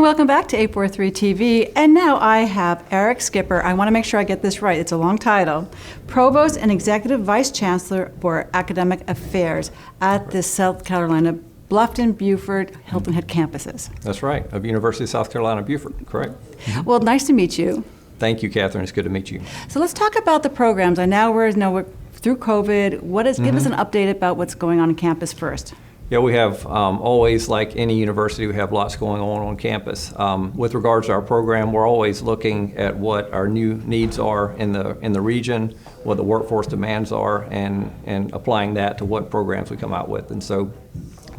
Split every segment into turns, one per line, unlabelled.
welcome back to 843 TV. And now I have Eric Skipper. I want to make sure I get this right. It's a long title. Provost and Executive Vice Chancellor for Academic Affairs at the South Carolina Bluffton, Beaufort, Hilton Head campuses.
That's right, of University of South Carolina, Beaufort, correct.
Well, nice to meet you.
Thank you, Kathryn. It's good to meet you.
So let's talk about the programs. I now we're through COVID. Give us an update about what's going on campus first.
Yeah, we have always, like any university, we have lots going on campus. With regards to our program, we're always looking at what our new needs are in the region, what the workforce demands are, and applying that to what programs we come out with. And so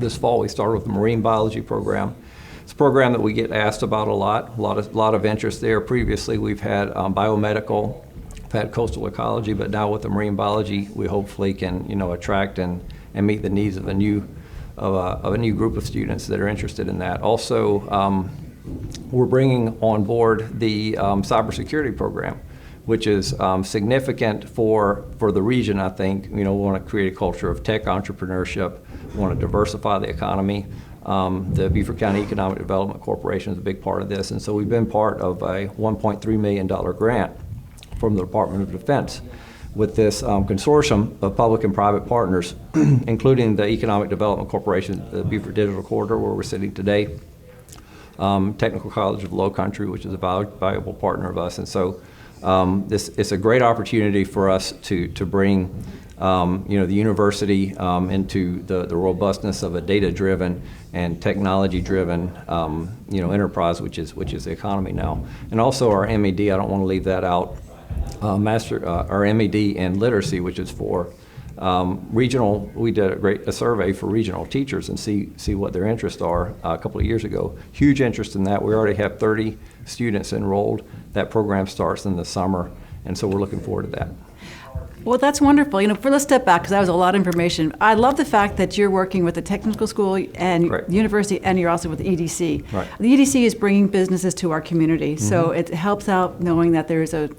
this fall we started with the marine biology program. It's a program that we get asked about a lot of interest there. Previously we've had biomedical, we've had coastal ecology, but now with the marine biology we hopefully can attract and meet the needs of a new group of students that are interested in that. Also, we're bringing on board the cybersecurity program, which is significant for the region, I think. We want to create a culture of tech entrepreneurship. We want to diversify the economy. The Beaufort County Economic Development Corporation is a big part of this, and so we've been part of a $1.3 million grant from the Department of Defense with this consortium of public and private partners, including the Economic Development Corporation, the Beaufort Digital Corridor, where we're sitting today, Technical College of Lowcountry, which is a valuable partner of us. And so it's a great opportunity for us to bring the university into the robustness of a data-driven and technology-driven enterprise, which is the economy now. And also our MED, I don't want to leave that out. Our MED in literacy, which is for regional. We did a survey for regional teachers and see what their interests are a couple of years ago. Huge interest in that. We already have 30 students enrolled. That program starts in the summer, and so we're looking forward to that.
Well, that's wonderful. Let's step back because that was a lot of information. I love the fact that you're working with the technical school and university, and you're also with the EDC.
Right.
The EDC is bringing businesses to our community, so it helps out knowing that there is an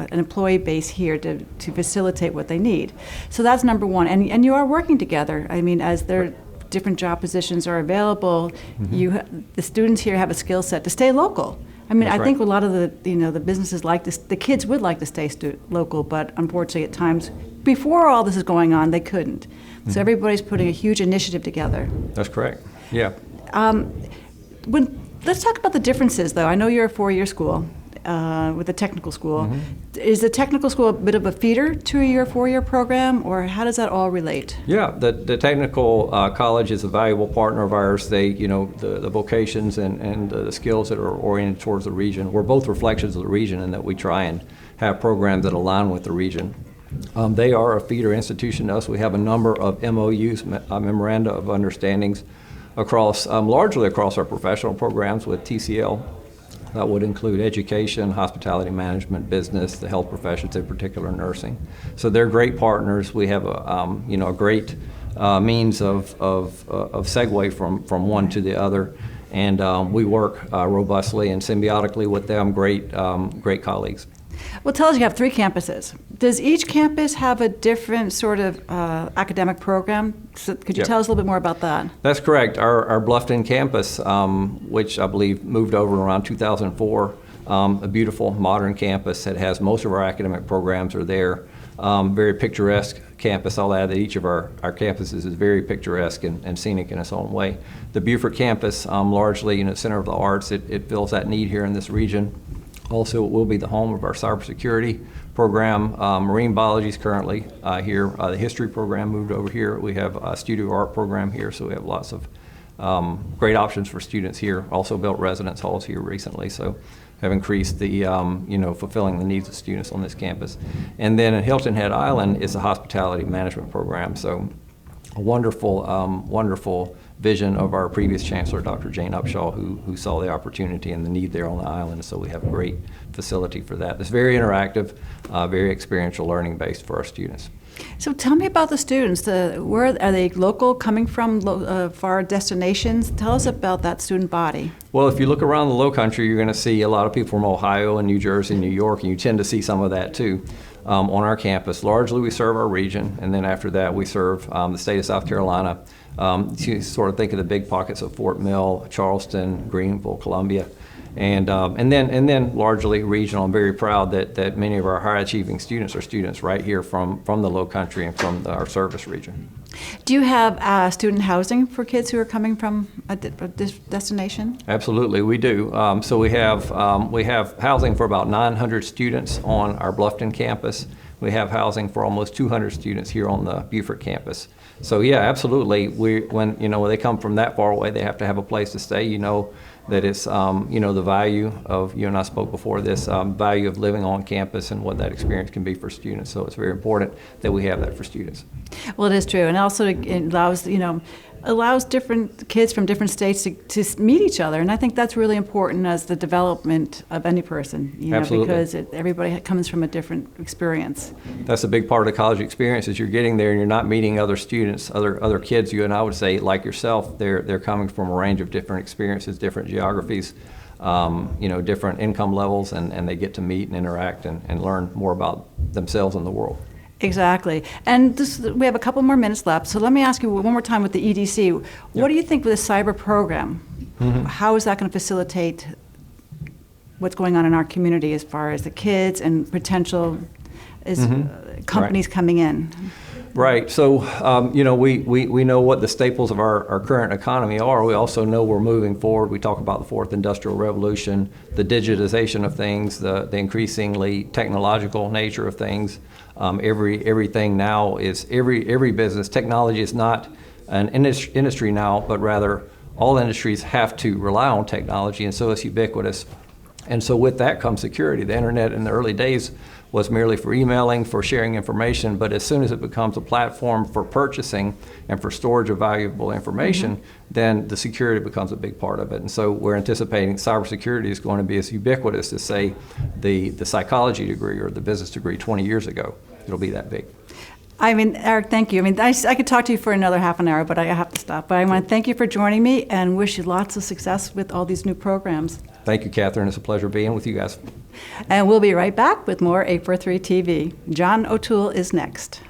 employee base here to facilitate what they need. So that's number one, and you are working together. I mean, as their different job positions are available, the students here have a skill set to stay local. I mean, I think a lot of the businesses like this, the kids would like to stay local, but unfortunately at times, before all this is going on, they couldn't. So everybody's putting a huge initiative together.
That's correct, yeah.
Let's talk about the differences, though. I know you're a four-year school with the technical school. Is the technical school a bit of a feeder to your four-year program, or how does that all relate? Yeah,
the technical college is a valuable partner of ours. They, the vocations and the skills that are oriented towards the region. We're both reflections of the region in that we try and have programs that align with the region. They are a feeder institution to us. We have a number of MOUs, memoranda of understandings, largely across our professional programs with TCL. That would include education, hospitality management, business, the health professions, in particular nursing. So they're great partners. We have a great means of segue from one to the other, and we work robustly and symbiotically with them. Great colleagues.
Well, tell us, you have 3 campuses. Does each campus have a different sort of academic program? So could you tell us a little bit more about that?
That's correct. Our Bluffton campus, which I believe moved over around 2004, a beautiful modern campus that has most of our academic programs are there. Very picturesque campus. I'll add that each of our campuses is very picturesque and scenic in its own way. The Beaufort campus, largely Center of the Arts, it fills that need here in this region. Also, it will be the home of our cybersecurity program. Marine biology is currently here. The history program moved over here. We have a studio art program here, so we have lots of great options for students here. Also built residence halls here recently, so have increased the, fulfilling the needs of students on this campus. And then at Hilton Head Island is a hospitality management program, so a wonderful vision of our previous Chancellor, Dr. Jane Upshaw, who saw the opportunity and the need there on the island. So we have a great facility for that. It's very interactive, very experiential learning based for our students.
So tell me about the students. Where are they local, coming from far destinations? Tell us about that student body.
Well, if you look around the Lowcountry, you're going to see a lot of people from Ohio and New Jersey, New York, and you tend to see some of that too on our campus. Largely we serve our region, and then after that we serve the state of South Carolina. You sort of think of the big pockets of Fort Mill, Charleston, Greenville, Columbia. And then largely regional. I'm very proud that many of our high achieving students are students right here from the Lowcountry and from our service region.
Do you have student housing for kids who are coming from a destination?
Absolutely, we do. So we have housing for about 900 students on our Bluffton campus. We have housing for almost 200 students here on the Beaufort campus. So yeah, absolutely. When they come from that far away, they have to have a place to stay. That it's the value of, you and I spoke before this, value of living on campus and what that experience can be for students. So it's very important that we have that for students.
Well, it is true, and also it allows different kids from different states to meet each other, and I think that's really important as the development of any person.
Absolutely.
Because everybody comes from a different experience.
That's a big part of the college experience is you're getting there and you're not meeting other students, other kids. You and I would say, like yourself, they're coming from a range of different experiences, different geographies, different income levels, and they get to meet and interact and learn more about themselves and the world.
Exactly. And we have a couple more minutes left, so let me ask you one more time with the EDC. What do you think with the cyber program? Mm-hmm. How is that going to facilitate what's going on in our community as far as the kids and potential companies coming in?
Right. So, we know what the staples of our current economy are. We also know we're moving forward. We talk about the fourth industrial revolution, the digitization of things, the increasingly technological nature of things. Everything now is every business. Technology is not an industry now, but rather all industries have to rely on technology, and so it's ubiquitous. And so with that comes security. The internet in the early days was merely for emailing, for sharing information, but as soon as it becomes a platform for purchasing and for storage of valuable information, then the security becomes a big part of it. And so we're anticipating cybersecurity is going to be as ubiquitous as, say, the psychology degree or the business degree 20 years ago. It'll be that big.
I mean, Eric, thank you. I mean, I could talk to you for another half an hour, but I have to stop. But I want to thank you for joining me and wish you lots of success with all these new programs.
Thank you, Kathryn. It's a pleasure being with you guys.
And we'll be right back with more WHHI-TV. JOToole is next.